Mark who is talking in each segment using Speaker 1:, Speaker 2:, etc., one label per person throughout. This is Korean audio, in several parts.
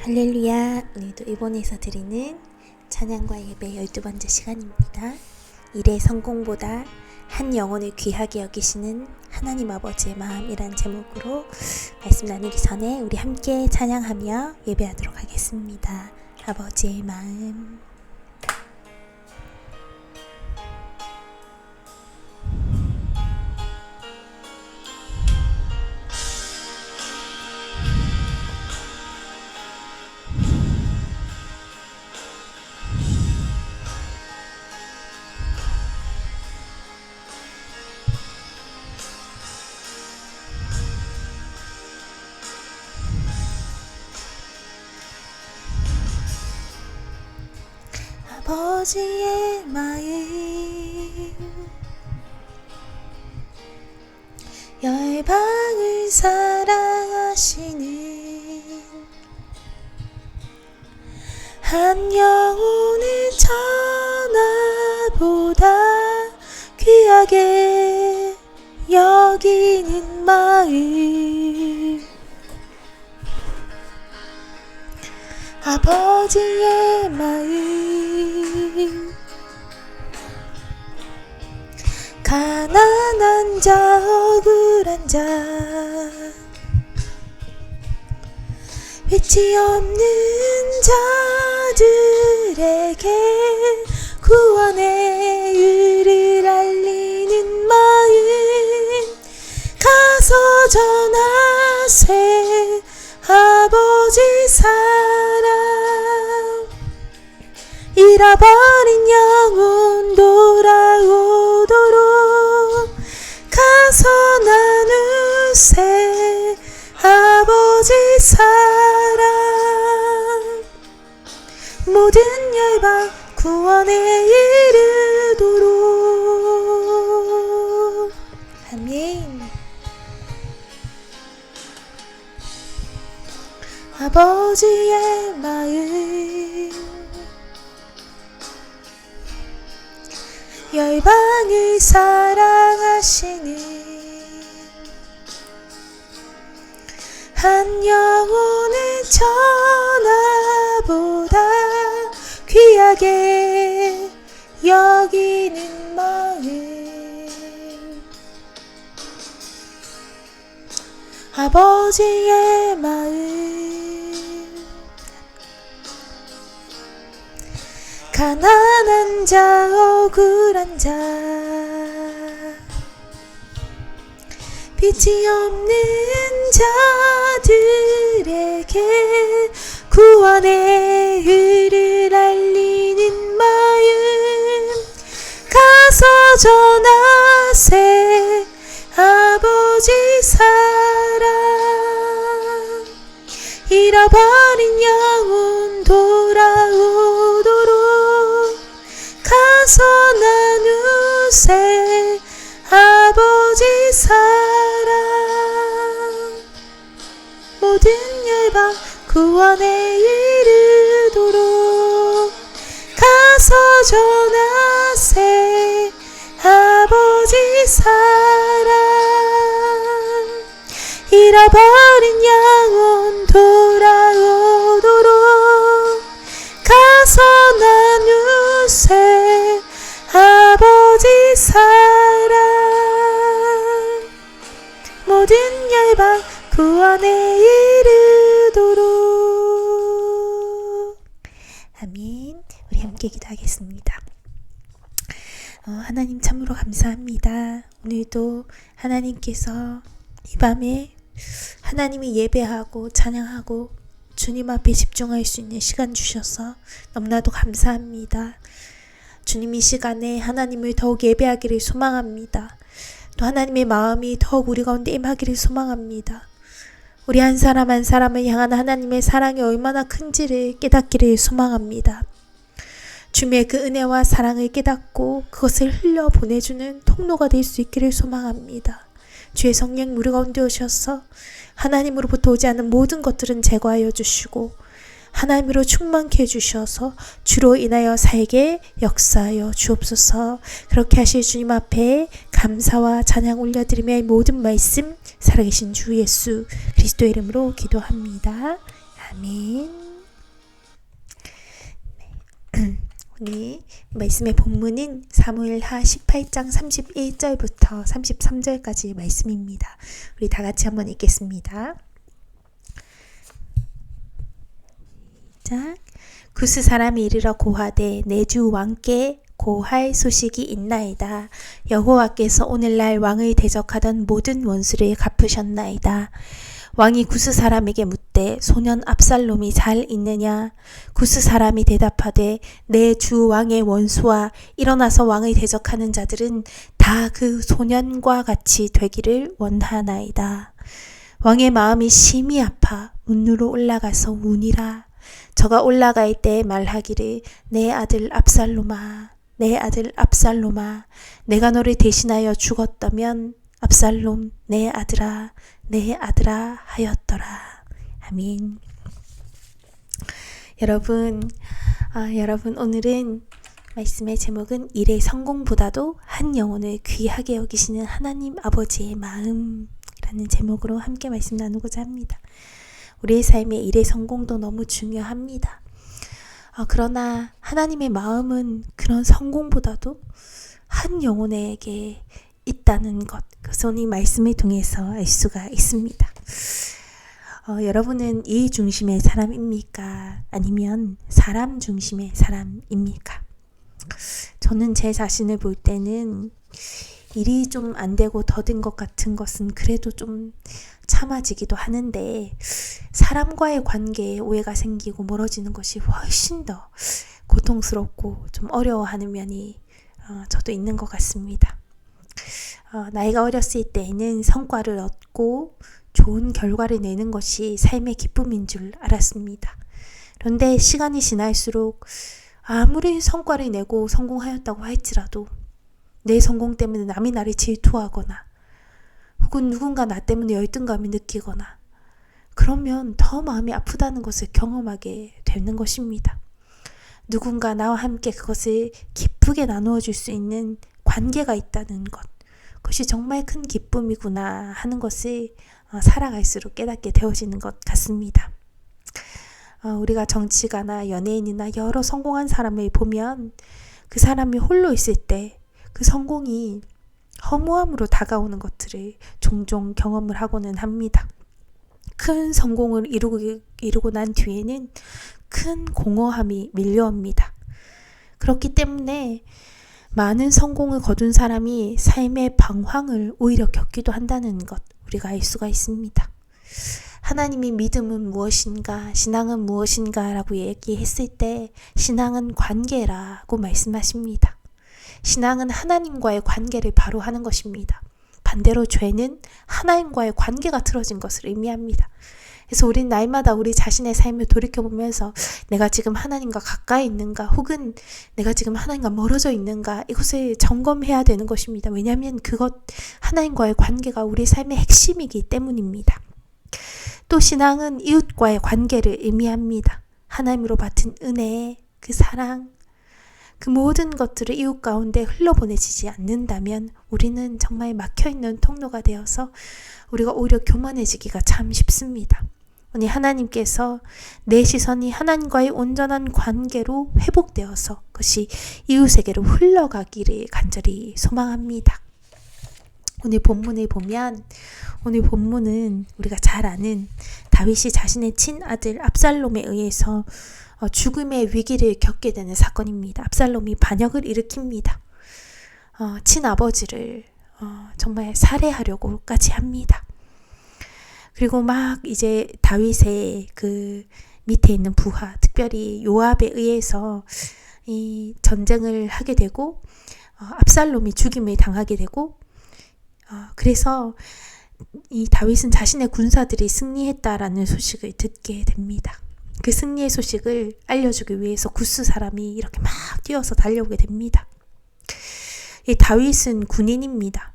Speaker 1: 할렐루야. 오늘도 일본에서 드리는 찬양과 예배 12번째 시간입니다. 일의 성공보다 한 영혼을 귀하게 여기시는 하나님 아버지의 마음이란 제목으로 말씀 나누기 전에 우리 함께 찬양하며 예배하도록 하겠습니다. 아버지의 마음. 아버지의 마음 열방을 사랑하시는 한 영혼을 천하보다 귀하게 여기는 마음 아버지의 마음 가난한 자 억울한 자 빛이 없는 자들에게 구원의 의를 알리는 마음 가서 전하세 아버지 사랑 잃어버린 영혼 돌아오도록 가서 나누세 아버지 사랑 모든 열방 구원에 이르도록 아멘. 아버지의 마음 열방을 사랑하시는 한 영혼을 천하보다 귀하게 여기는 마음 아버지의 마음 가난한 자 억울한 자 빛이 없는 자들에게 구원의 의를 알리는 마음 가서 전하세 아버지 사랑 잃어버린 영혼 돌아오도록 가서 나누세 아버지 사랑 모든 열방 구원에 이르도록 가서 전하세 아버지 사랑 잃어버린 영혼 돌아오도록 가서 나누세 아버지 사랑 모든 열방 구원에 이르도록 아멘. 우리 함께 기도하겠습니다. 하나님 참으로 감사합니다. 오늘도 하나님께서 이 밤에 하나님이 예배하고 찬양하고 주님 앞에 집중할 수 있는 시간 주셔서 너무나도 감사합니다. 주님 이 시간에 하나님을 더욱 예배하기를 소망합니다. 또 하나님의 마음이 더욱 우리 가운데 임하기를 소망합니다. 우리 한 사람 한 사람을 향한 하나님의 사랑이 얼마나 큰지를 깨닫기를 소망합니다. 주님의 그 은혜와 사랑을 깨닫고 그것을 흘려 보내주는 통로가 될 수 있기를 소망합니다. 주의 성령 우리 가운데 오셔서 하나님으로부터 오지 않은 모든 것들은 제거하여 주시고 하나님으로 충만케 해주셔서 주로 인하여 살게 역사하여 주옵소서. 그렇게 하실 주님 앞에 감사와 찬양 올려드리며 모든 말씀 살아계신 주 예수 그리스도의 이름으로 기도합니다. 아멘. 우리 말씀의 본문은 사무엘하 18장 31절부터 33절까지 말씀입니다. 우리 다 같이 한번 읽겠습니다. 시작. 구스 사람이 이르러 고하되 내 주 왕께 고할 소식이 있나이다. 여호와께서 오늘날 왕을 대적하던 모든 원수를 갚으셨나이다. 왕이 구스 사람에게 묻되 소년 압살롬이 잘 있느냐? 구스 사람이 대답하되 내 주 왕의 원수와 일어나서 왕을 대적하는 자들은 다 그 소년과 같이 되기를 원하나이다. 왕의 마음이 심히 아파 문으로 올라가서 우니라. 저가 올라갈 때 말하기를 내 아들 압살롬아, 내 아들 압살롬아, 내가 너를 대신하여 죽었다면 압살롬 내 아들아, 내 아들아 하였더라. 아멘. 여러분 오늘은 말씀의 제목은 일의 성공보다도 한 영혼을 귀하게 여기시는 하나님 아버지의 마음이라는 제목으로 함께 말씀 나누고자 합니다. 우리의 삶에 일의 성공도 너무 중요합니다. 그러나 하나님의 마음은 그런 성공보다도 한 영혼에게 있다는 것, 그것을 오늘 말씀을 통해서 알 수가 있습니다. 여러분은 일 중심의 사람입니까? 아니면 사람 중심의 사람입니까? 저는 제 자신을 볼 때는 일이 좀 안 되고 더딘 것 같은 것은 그래도 좀 참아지기도 하는데 사람과의 관계에 오해가 생기고 멀어지는 것이 훨씬 더 고통스럽고 좀 어려워하는 면이 저도 있는 것 같습니다. 나이가 어렸을 때에는 성과를 얻고 좋은 결과를 내는 것이 삶의 기쁨인 줄 알았습니다. 그런데 시간이 지날수록 아무리 성과를 내고 성공하였다고 할지라도 내 성공 때문에 남이 나를 질투하거나 혹은 누군가 나 때문에 열등감을 느끼거나 그러면 더 마음이 아프다는 것을 경험하게 되는 것입니다. 누군가 나와 함께 그것을 기쁘게 나누어 줄 수 있는 관계가 있다는 것, 그것이 정말 큰 기쁨이구나 하는 것을 살아갈수록 깨닫게 되어지는 것 같습니다. 우리가 정치가나 연예인이나 여러 성공한 사람을 보면 그 사람이 홀로 있을 때 그 성공이 허무함으로 다가오는 것들을 종종 경험을 하고는 합니다. 큰 성공을 이루고 난 뒤에는 큰 공허함이 밀려옵니다. 그렇기 때문에 많은 성공을 거둔 사람이 삶의 방황을 오히려 겪기도 한다는 것, 우리가 알 수가 있습니다. 하나님이 믿음은 무엇인가, 신앙은 무엇인가 라고 얘기했을 때 신앙은 관계라고 말씀하십니다. 신앙은 하나님과의 관계를 바로 하는 것입니다. 반대로 죄는 하나님과의 관계가 틀어진 것을 의미합니다. 그래서 우린 날마다 우리 자신의 삶을 돌이켜보면서 내가 지금 하나님과 가까이 있는가 혹은 내가 지금 하나님과 멀어져 있는가 이것을 점검해야 되는 것입니다. 왜냐하면 그것 하나님과의 관계가 우리 삶의 핵심이기 때문입니다. 또 신앙은 이웃과의 관계를 의미합니다. 하나님으로 받은 은혜, 그 사랑, 그 모든 것들을 이웃 가운데 흘러보내지지 않는다면 우리는 정말 막혀있는 통로가 되어서 우리가 오히려 교만해지기가 참 쉽습니다. 오늘 하나님께서 내 시선이 하나님과의 온전한 관계로 회복되어서 그것이 이웃에게로 흘러가기를 간절히 소망합니다. 오늘 본문을 보면 오늘 본문은 우리가 잘 아는 다윗이 자신의 친아들 압살롬에 의해서 죽음의 위기를 겪게 되는 사건입니다. 압살롬이 반역을 일으킵니다. 친아버지를 정말 살해하려고까지 합니다. 그리고 막 이제 다윗의 그 밑에 있는 부하, 특별히 요압에 의해서 이 전쟁을 하게 되고 압살롬이 죽임을 당하게 되고 그래서 이 다윗은 자신의 군사들이 승리했다라는 소식을 듣게 됩니다. 그 승리의 소식을 알려주기 위해서 구스 사람이 이렇게 막 뛰어서 달려오게 됩니다. 이 다윗은 군인입니다.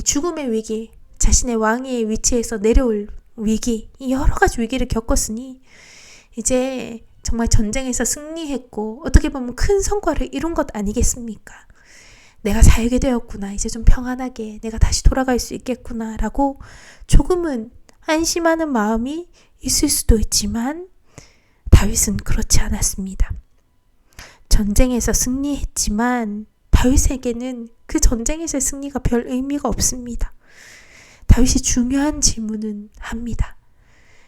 Speaker 1: 죽음의 위기, 자신의 왕의 위치에서 내려올 위기, 여러 가지 위기를 겪었으니 이제 정말 전쟁에서 승리했고 어떻게 보면 큰 성과를 이룬 것 아니겠습니까? 내가 살게 되었구나, 이제 좀 평안하게 내가 다시 돌아갈 수 있겠구나 라고 조금은 안심하는 마음이 있을 수도 있지만 다윗은 그렇지 않았습니다. 전쟁에서 승리했지만 다윗에게는 그 전쟁에서의 승리가 별 의미가 없습니다. 다윗이 중요한 질문은 합니다.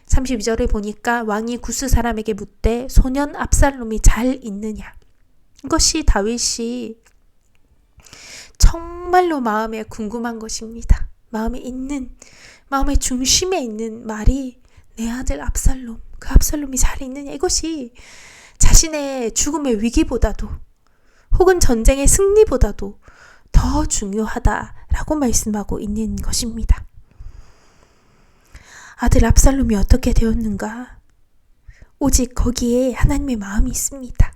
Speaker 1: 32절에 보니까 왕이 구스 사람에게 묻되 소년 압살롬이 잘 있느냐. 이것이 다윗이 정말로 마음에 궁금한 것입니다. 마음의 중심에 있는 말이 내 아들 압살롬, 그 압살롬이 잘 있느냐. 이것이 자신의 죽음의 위기보다도 혹은 전쟁의 승리보다도 더 중요하다라고 말씀하고 있는 것입니다. 아들 압살롬이 어떻게 되었는가? 오직 거기에 하나님의 마음이 있습니다.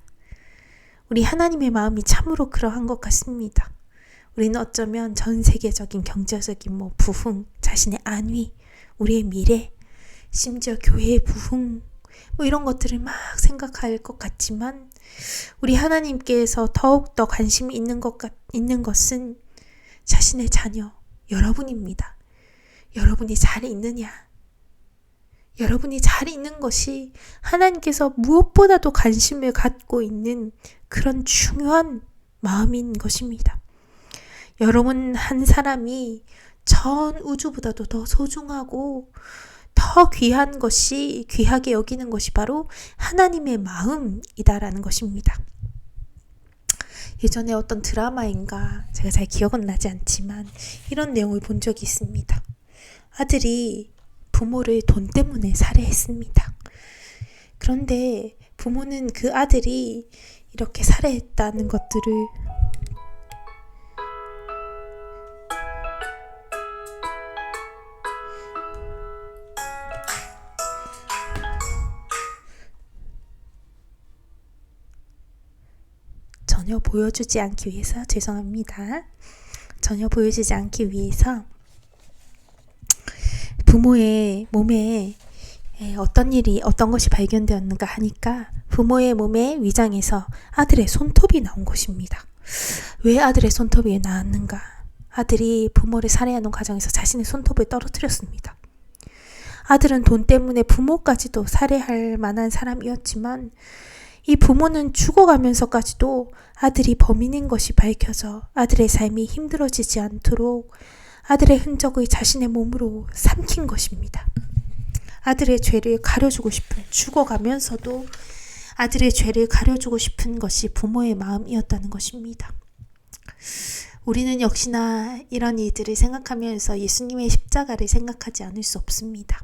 Speaker 1: 우리 하나님의 마음이 참으로 그러한 것 같습니다. 우리는 어쩌면 전 세계적인 경제적인 부흥, 자신의 안위, 우리의 미래, 심지어 교회의 부흥 이런 것들을 막 생각할 것 같지만 우리 하나님께서 더욱더 관심이 있는 것은 자신의 자녀, 여러분입니다. 여러분이 잘 있느냐? 여러분이 잘 있는 것이 하나님께서 무엇보다도 관심을 갖고 있는 그런 중요한 마음인 것입니다. 여러분 한 사람이 전 우주보다도 더 소중하고 더 귀한 것이, 귀하게 여기는 것이 바로 하나님의 마음이다라는 것입니다. 예전에 어떤 드라마인가 제가 잘 기억은 나지 않지만 이런 내용을 본 적이 있습니다. 아들이 부모를 돈 때문에 살해했습니다. 그런데 부모는 그 아들이 이렇게 살해했다는 것들을 전혀 보여주지 않기 위해서 부모의 몸에 어떤 것이 발견되었는가 하니까 부모의 몸의 위장에서 아들의 손톱이 나온 것입니다. 왜 아들의 손톱이 나왔는가? 아들이 부모를 살해하는 과정에서 자신의 손톱을 떨어뜨렸습니다. 아들은 돈 때문에 부모까지도 살해할 만한 사람이었지만 이 부모는 죽어가면서까지도 아들이 범인인 것이 밝혀져 아들의 삶이 힘들어지지 않도록 아들의 흔적을 자신의 몸으로 삼킨 것입니다. 아들의 죄를 가려주고 싶은, 죽어가면서도 아들의 죄를 가려주고 싶은 것이 부모의 마음이었다는 것입니다. 우리는 역시나 이런 일들을 생각하면서 예수님의 십자가를 생각하지 않을 수 없습니다.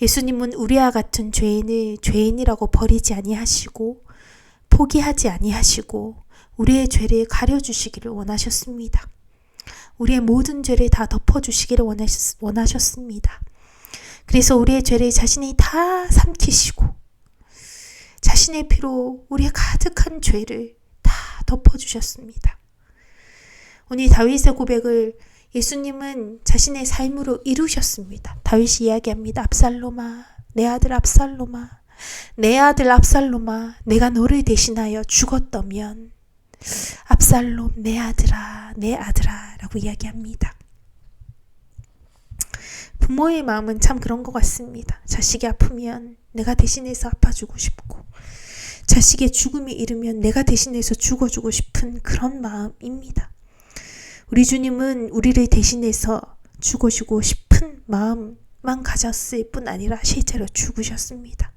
Speaker 1: 예수님은 우리와 같은 죄인을 죄인이라고 버리지 아니하시고 포기하지 아니하시고 우리의 죄를 가려주시기를 원하셨습니다. 우리의 모든 죄를 다 덮어주시기를 원하셨습니다. 그래서 우리의 죄를 자신이 다 삼키시고 자신의 피로 우리의 가득한 죄를 다 덮어주셨습니다. 오늘 다윗의 고백을 예수님은 자신의 삶으로 이루셨습니다. 다윗이 이야기합니다. 압살롬아, 내 아들 압살롬아, 내 아들 압살롬아, 내가 너를 대신하여 죽었다면 압살롬 내 아들아, 내 아들아 라고 이야기합니다. 부모의 마음은 참 그런 것 같습니다. 자식이 아프면 내가 대신해서 아파주고 싶고 자식의 죽음이 이르면 내가 대신해서 죽어주고 싶은 그런 마음입니다. 우리 주님은 우리를 대신해서 죽어주고 싶은 마음만 가졌을 뿐 아니라 실제로 죽으셨습니다.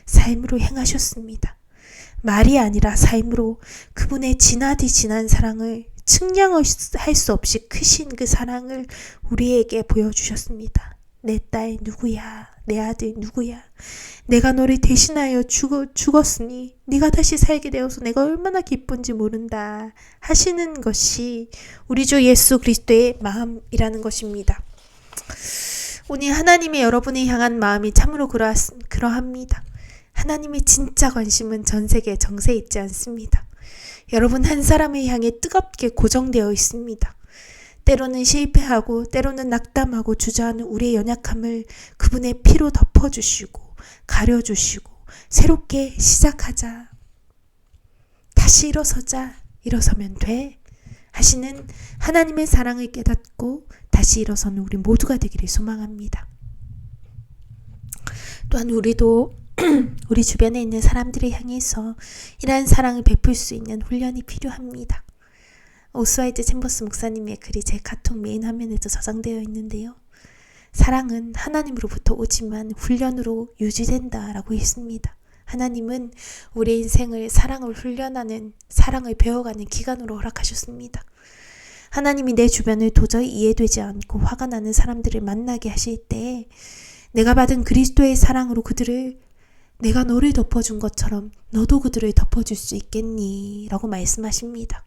Speaker 1: 삶으로 행하셨습니다. 말이 아니라 삶으로 그분의 지나디 지난 사랑을 측량할 수 없이 크신 그 사랑을 우리에게 보여주셨습니다. 내 딸 누구야? 내 아들 누구야? 내가 너를 대신하여 죽었으니 네가 다시 살게 되어서 내가 얼마나 기쁜지 모른다 하시는 것이 우리 주 예수 그리스도의 마음이라는 것입니다. 오늘 하나님의 여러분을 향한 마음이 참으로 그러합니다. 하나님의 진짜 관심은 전 세계 정세에 있지 않습니다. 여러분 한 사람을 향해 뜨겁게 고정되어 있습니다. 때로는 실패하고 때로는 낙담하고 주저하는 우리의 연약함을 그분의 피로 덮어주시고 가려주시고 새롭게 시작하자, 다시 일어서면 돼 하시는 하나님의 사랑을 깨닫고 다시 일어서는 우리 모두가 되기를 소망합니다. 또한 우리도 우리 주변에 있는 사람들을 향해서 이러한 사랑을 베풀 수 있는 훈련이 필요합니다. 오스왈드 챔버스 목사님의 글이 제 카톡 메인 화면에도 저장되어 있는데요. 사랑은 하나님으로부터 오지만 훈련으로 유지된다 라고 했습니다. 하나님은 우리 인생을 사랑을 훈련하는, 사랑을 배워가는 기간으로 허락하셨습니다. 하나님이 내 주변을 도저히 이해되지 않고 화가 나는 사람들을 만나게 하실 때 내가 받은 그리스도의 사랑으로 그들을, 내가 너를 덮어준 것처럼 너도 그들을 덮어줄 수 있겠니? 라고 말씀하십니다.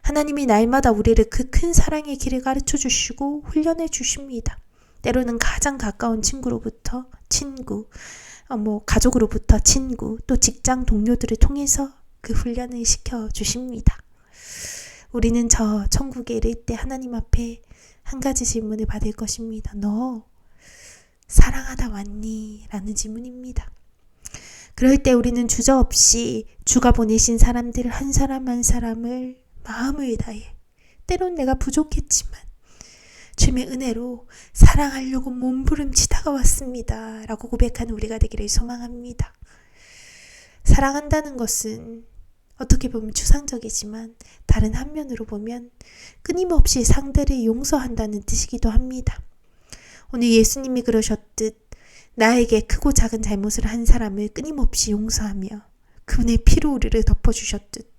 Speaker 1: 하나님이 날마다 우리를 그 큰 사랑의 길을 가르쳐 주시고 훈련해 주십니다. 때로는 가장 가까운 친구로부터 친구, 가족으로부터 친구, 또 직장 동료들을 통해서 그 훈련을 시켜 주십니다. 우리는 저 천국에 이를 때 하나님 앞에 한 가지 질문을 받을 것입니다. 너 사랑하다 왔니? 라는 질문입니다. 그럴 때 우리는 주저없이 주가 보내신 사람들 한 사람 한 사람을 마음을 다해, 때론 내가 부족했지만 주님의 은혜로 사랑하려고 몸부림치다가 왔습니다 라고 고백하는 우리가 되기를 소망합니다. 사랑한다는 것은 어떻게 보면 추상적이지만 다른 한면으로 보면 끊임없이 상대를 용서한다는 뜻이기도 합니다. 오늘 예수님이 그러셨듯 나에게 크고 작은 잘못을 한 사람을 끊임없이 용서하며 그분의 피로 우리를 덮어주셨듯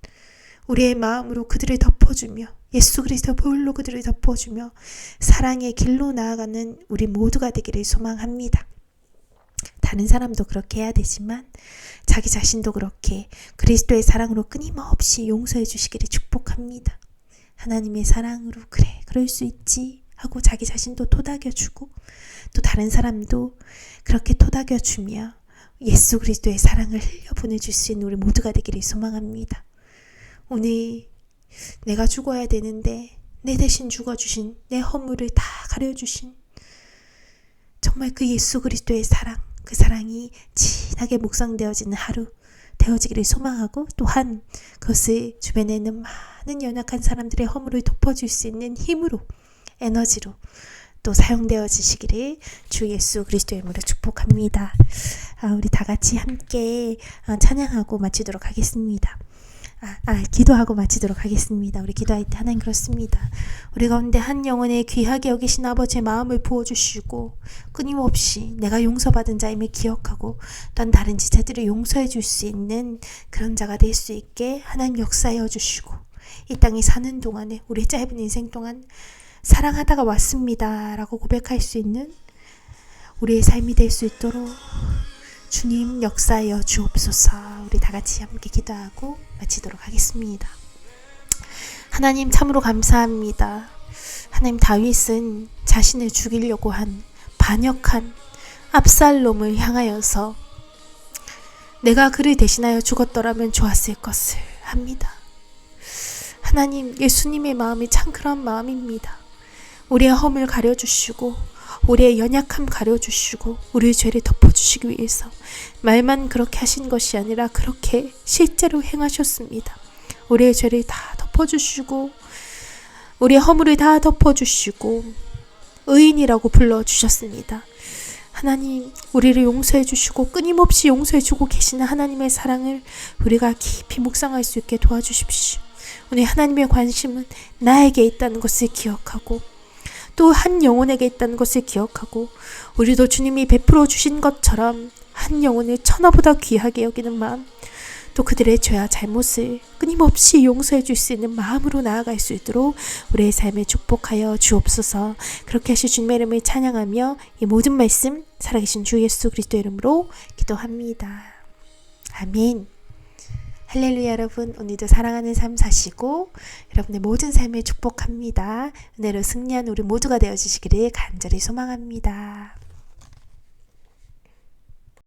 Speaker 1: 우리의 마음으로 그들을 덮어주며 예수 그리스도 보혈로 그들을 덮어주며 사랑의 길로 나아가는 우리 모두가 되기를 소망합니다. 다른 사람도 그렇게 해야 되지만 자기 자신도 그렇게 그리스도의 사랑으로 끊임없이 용서해 주시기를 축복합니다. 하나님의 사랑으로 그래 그럴 수 있지 하고 자기 자신도 토닥여주고 또 다른 사람도 그렇게 토닥여주며 예수 그리스도의 사랑을 흘려 보내줄 수 있는 우리 모두가 되기를 소망합니다. 오늘 내가 죽어야 되는데 내 대신 죽어주신, 내 허물을 다 가려주신 정말 그 예수 그리스도의 사랑, 그 사랑이 진하게 묵상되어지는 하루 되어지기를 소망하고 또한 그것을 주변에 있는 많은 연약한 사람들의 허물을 덮어줄 수 있는 힘으로, 에너지로 또 사용되어지시기를 주 예수 그리스도의 이름으로 축복합니다. 우리 다 같이 함께 찬양하고 마치도록 하겠습니다. 기도하고 마치도록 하겠습니다. 우리 기도할 때 하나님 그렇습니다. 우리 가운데 한 영혼의 귀하게 여기신 아버지의 마음을 부어주시고 끊임없이 내가 용서받은 자임을 기억하고 또한 다른 지체들을 용서해 줄 수 있는 그런 자가 될 수 있게 하나님 역사하여 주시고 이 땅에 사는 동안에 우리 짧은 인생 동안 사랑하다가 왔습니다 라고 고백할 수 있는 우리의 삶이 될 수 있도록 주님 역사하여 주옵소서. 우리 다 같이 함께 기도하고 마치도록 하겠습니다. 하나님 참으로 감사합니다. 하나님 다윗은 자신을 죽이려고 한 반역한 압살롬을 향하여서 내가 그를 대신하여 죽었더라면 좋았을 것을 합니다. 하나님 예수님의 마음이 참 그런 마음입니다. 우리의 허물 가려주시고 우리의 연약함 가려주시고 우리의 죄를 덮어주시기 위해서 말만 그렇게 하신 것이 아니라 그렇게 실제로 행하셨습니다. 우리의 죄를 다 덮어주시고 우리의 허물을 다 덮어주시고 의인이라고 불러주셨습니다. 하나님 우리를 용서해 주시고 끊임없이 용서해 주고 계시는 하나님의 사랑을 우리가 깊이 묵상할 수 있게 도와주십시오. 오늘 하나님의 관심은 나에게 있다는 것을 기억하고 또 한 영혼에게 있다는 것을 기억하고 우리도 주님이 베풀어 주신 것처럼 한 영혼을 천하보다 귀하게 여기는 마음 또 그들의 죄와 잘못을 끊임없이 용서해 줄 수 있는 마음으로 나아갈 수 있도록 우리의 삶에 축복하여 주옵소서. 그렇게 하실 주님의 이름을 찬양하며 이 모든 말씀 살아계신 주 예수 그리스도의 이름으로 기도합니다. 아멘. 할렐루야. 여러분 오늘도 사랑하는 삶 사시고 여러분의 모든 삶을 축복합니다. 은혜로 승리한 우리 모두가 되어주시기를 간절히 소망합니다.